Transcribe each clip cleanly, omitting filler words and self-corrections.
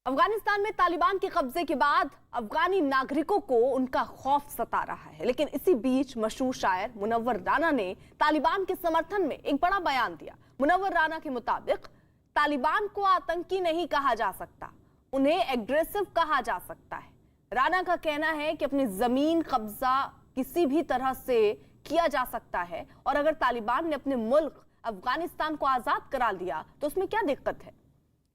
अफगानिस्तान में तालिबान के कब्जे के बाद अफगानी नागरिकों को उनका खौफ सता रहा है। लेकिन इसी बीच मशहूर शायर मुनव्वर राना ने तालिबान के समर्थन में एक बड़ा बयान दिया। मुनव्वर राना के मुताबिक तालिबान को आतंकी नहीं कहा जा सकता, उन्हें एग्रेसिव कहा जा सकता है। राना का कहना है कि अपनी जमीन कब्जा किसी भी तरह से किया जा सकता है और अगर तालिबान ने अपने मुल्क अफगानिस्तान को आजाद करा लिया तो उसमें क्या दिक्कत है।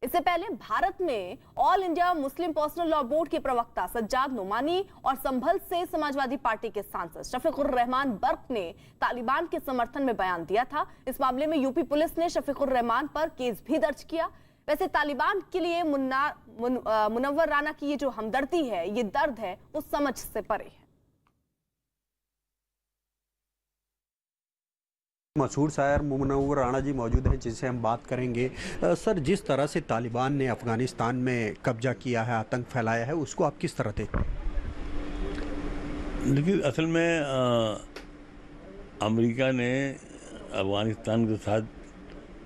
इससे पहले भारत में all India Muslim personal law board के प्रवक्ता सज्जाद नोमानी और संभल से समाजवादी पार्टी के सांसद शफीकुर रहमान बर्क ने तालिबान के समर्थन में बयान दिया था। इस मामले में यूपी पुलिस ने शफीकुर रहमान पर केस भी दर्ज किया। वैसे तालिबान के लिए मुनव्वर राना की ये जो हमदर्दी है, ये दर्द है, वो समझ से परे है। मशहूर शायर मुनव्वर राना जी मौजूद हैं, जिनसे हम बात करेंगे। सर, जिस तरह से तालिबान ने अफगानिस्तान में कब्जा किया है, आतंक फैलाया है, उसको आप किस तरह देखते हैं? देखिए, असल में अमेरिका ने अफगानिस्तान के साथ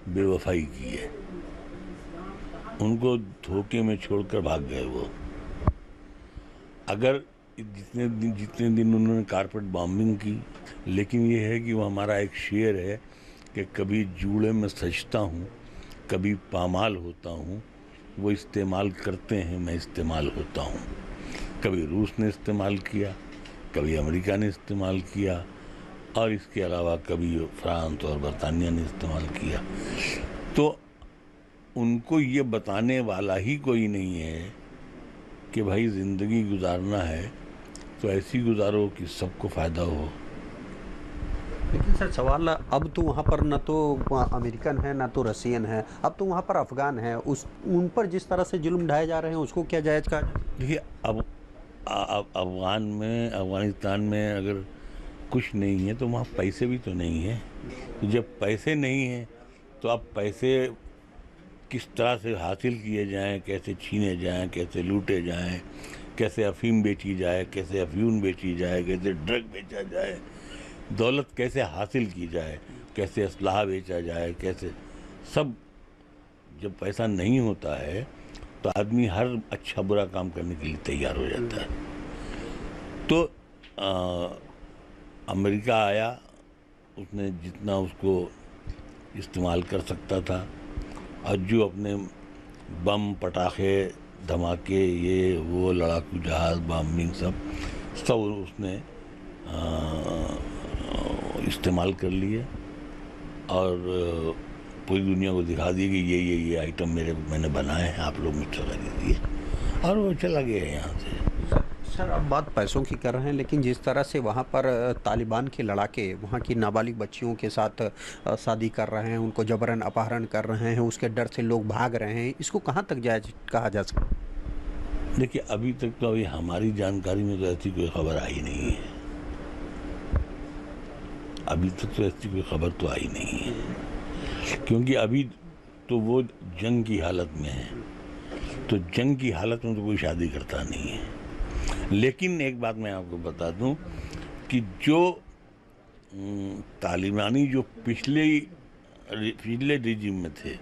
बेवफाई की है। उनको धोखे में छोड़कर भाग गए वो। अगर जितने दिन उन्होंने कारपेट बॉम्बिंग की, लेकिन ये है कि वो हमारा एक शेर है कि कभी जूड़े में सजता हूँ, कभी पामाल होता हूँ, वो इस्तेमाल करते हैं, मैं इस्तेमाल होता हूँ। कभी रूस ने इस्तेमाल किया, कभी अमेरिका ने इस्तेमाल किया और इसके अलावा कभी फ्रांस और बरतानिया ने इस्तेमाल किया। तो उनको ये बताने वाला ही कोई नहीं है कि भाई ज़िंदगी गुजारना है तो ऐसी गुजारो कि सबको फ़ायदा हो। लेकिन सर, सवाल अब तो वहाँ पर न तो अमेरिकन है ना तो रशियन है, अब तो वहाँ पर अफ़गान है। उन पर जिस तरह से जुल्म ढाए जा रहे हैं, उसको क्या जायज़ कहा जाए? देखिए, अब अफ़गानिस्तान में अगर कुछ नहीं है तो वहाँ पैसे भी तो नहीं है। तो जब पैसे नहीं हैं तो अब पैसे किस तरह से हासिल किए जाएं, कैसे छीने जाएं, कैसे लूटे जाएं, कैसे अफीम बेची जाए, कैसे अफ्यून बेची जाए, कैसे ड्रग बेचा जाए, दौलत कैसे हासिल की जाए, कैसे असलाह बेचा जाए, कैसे सब। जब पैसा नहीं होता है तो आदमी हर अच्छा बुरा काम करने के लिए तैयार हो जाता है। तो अमेरिका आया, उसने जितना उसको इस्तेमाल कर सकता था और जो अपने बम, पटाखे, धमाके, ये वो, लड़ाकू जहाज़, बॉम्बिंग, सब उसने इस्तेमाल कर लिए और पूरी दुनिया को दिखा दी कि ये आइटम मैंने बनाए हैं, आप लोग मुझसे खरीदिए, और वो चला गया यहाँ से। सर, अब बात पैसों की कर रहे हैं, लेकिन जिस तरह से वहाँ पर तालिबान के लड़ाके वहाँ की नाबालिग बच्चियों के साथ शादी कर रहे हैं, उनको जबरन अपहरण कर रहे हैं, उसके डर से लोग भाग रहे हैं, इसको कहाँ तक जायज़ कहा जा सकता है? देखिए, अभी तक तो अभी हमारी जानकारी में तो ऐसी कोई खबर आई नहीं है। अभी तक तो ऐसी कोई खबर तो आई नहीं है, क्योंकि अभी तो वो जंग की हालत में है। तो जंग की हालत में तो कोई शादी करता नहीं है। लेकिन एक बात मैं आपको बता दूं कि जो तालिबानी जो पिछले रिजिम में थे,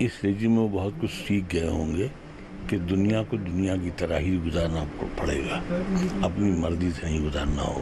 इस रिजिम में वो बहुत कुछ सीख गए होंगे कि दुनिया को दुनिया की तरह ही गुजारना पड़ेगा, अपनी मर्जी से नहीं गुजारना होगा।